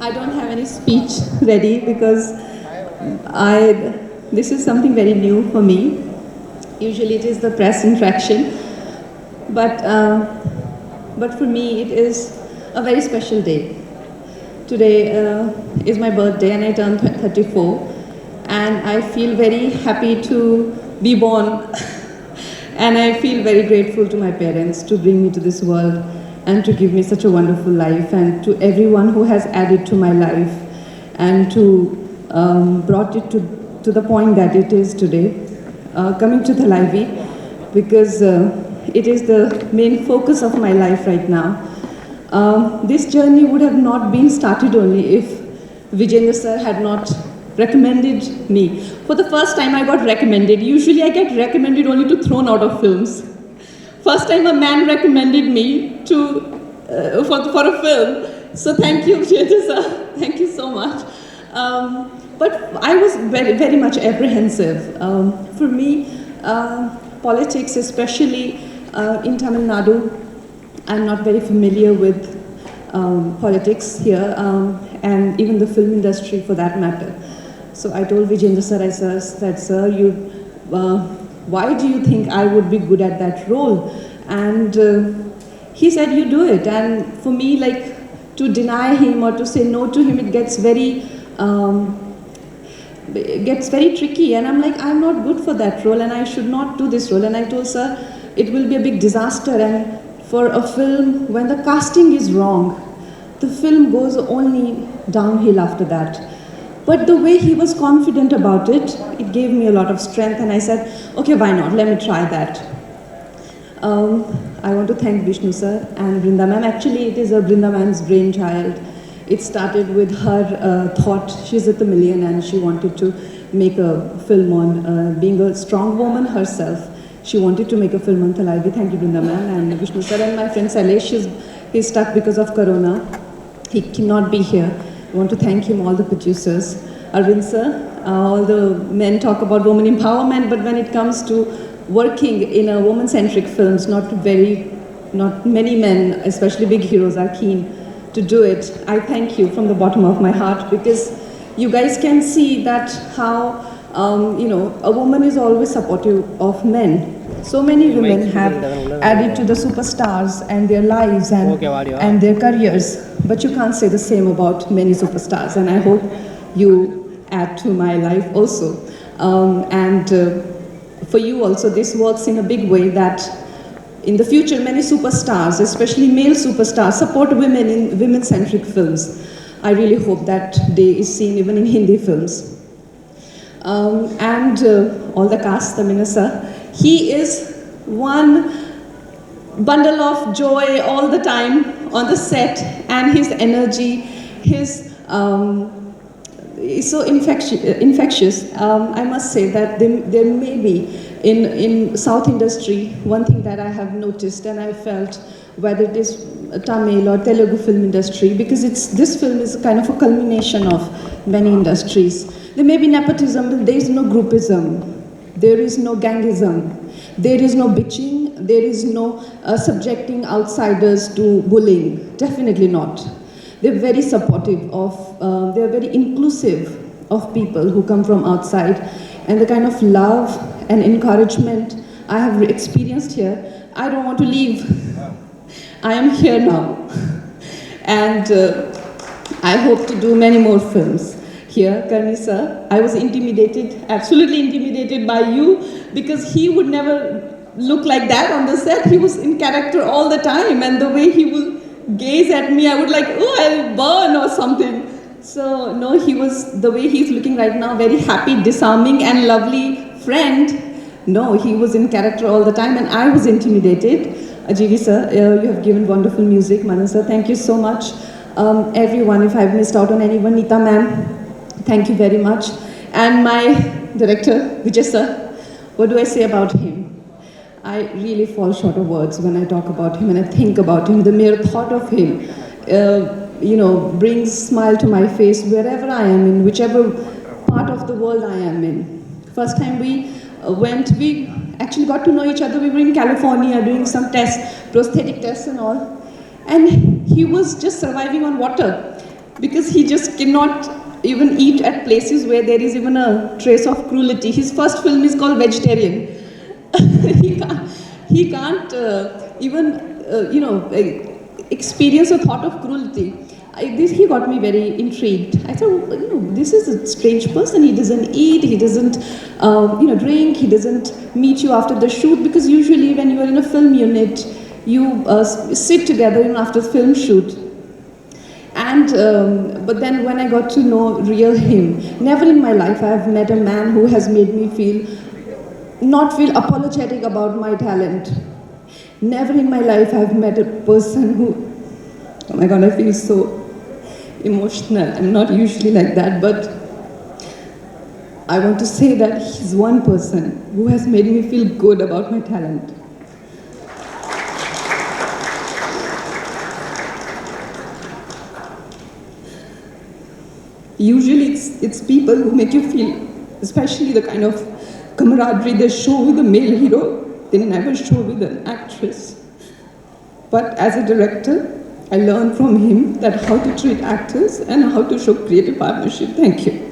I don't have any speech ready because this is something very new for me. Usually it is the press interaction, but, but for me it is a very special day. Today is my birthday and I turned 34, and I feel very happy to be born and I feel very grateful to my parents to bring me to this world and to give me such a wonderful life, and to everyone who has added to my life and to brought it to the point that it is today. Coming to the Thalaivi, because it is the main focus of my life right now. This journey would have not been started only if Vijayendra sir had not recommended me. For the first time I got recommended. Usually I get recommended only to thrown out of films. First time a man recommended me for a film. So thank you, Vijayendra sir. Thank you so much. But I was very, very much apprehensive. For me, politics, especially in Tamil Nadu, I'm not very familiar with politics here, and even the film industry for that matter. So I told Vijayendra sir, I said, sir, why do you think I would be good at that role? And he said, you do it. And for me, like, to deny him or to say no to him, it gets very tricky. And I'm like, I'm not good for that role and I should not do this role. And I told sir, it will be a big disaster. And for a film, when the casting is wrong, the film goes only downhill after that. But the way he was confident about it, it gave me a lot of strength, and I said, okay, why not? Let me try that. I want to thank Vishnu sir and Brinda ma'am. Actually, it is a Brinda ma'am's brainchild. It started with her thought. She's a Tamilian and she wanted to make a film on being a strong woman herself. She wanted to make a film on Thalaivi. Thank you, Brinda ma'am, and Vishnu sir. And my friend Sailesh, he's stuck because of Corona. He cannot be here. I want to thank him, all the producers. Arvind sir, all the men talk about women empowerment, but when it comes to working in a woman-centric films, not many men, especially big heroes, are keen to do it. I thank you from the bottom of my heart, because you guys can see that how a woman is always supportive of men. So many women have added to the superstars and their lives and their careers, but you can't say the same about many superstars, and I hope you add to my life also. For you also, this works in a big way that in the future many superstars, especially male superstars, support women in women-centric films. I really hope that day is seen even in Hindi films. All the cast, Tamina sir, he is one bundle of joy all the time on the set, and his energy, his is so infectious. I must say that there may be in South industry one thing that I have noticed and I felt, whether it is Tamil or Telugu film industry, because this film is kind of a culmination of many industries. There may be nepotism, but there is no groupism, there is no gangism, there is no bitching, there is no subjecting outsiders to bullying. Definitely not. They're very supportive of, they're very inclusive of people who come from outside, and the kind of love and encouragement I have experienced here, I don't want to leave. I am here now. And I hope to do many more films here. Karni sir, I was intimidated, absolutely intimidated by you, because he would never look like that on the set. He was in character all the time, and the way he would gaze at me, I would like, oh, I'll burn or something. So no, he was, the way he's looking right now, very happy, disarming and lovely friend. No, he was in character all the time, and I was intimidated. Ajivi sir, you have given wonderful music. Manan sir, thank you so much. Everyone, if I've missed out on anyone, Neeta ma'am, thank you very much. And my director, Vijay sir, what do I say about him? I really fall short of words when I talk about him and I think about him. The mere thought of him, brings smile to my face wherever I am in, whichever part of the world I am in. First time we actually got to know each other. We were in California doing some tests, prosthetic tests and all. And he was just surviving on water. because he just cannot even eat at places where there is even a trace of cruelty. His first film is called Vegetarian. he can't even, experience a thought of cruelty. He got me very intrigued. I thought, this is a strange person. He doesn't eat, he doesn't, drink, he doesn't meet you after the shoot, because usually when you are in a film unit, you sit together after the film shoot. And but then when I got to know real him, never in my life I have met a man who has made me not feel apologetic about my talent. Never in my life I have met a person who, oh my God, I feel so emotional. I'm not usually like that, but I want to say that he's one person who has made me feel good about my talent. Usually it's people who make you feel, especially the kind of camaraderie they show with a male hero, they never show with an actress. But as a director, I learned from him that how to treat actors and how to show creative partnership. Thank you.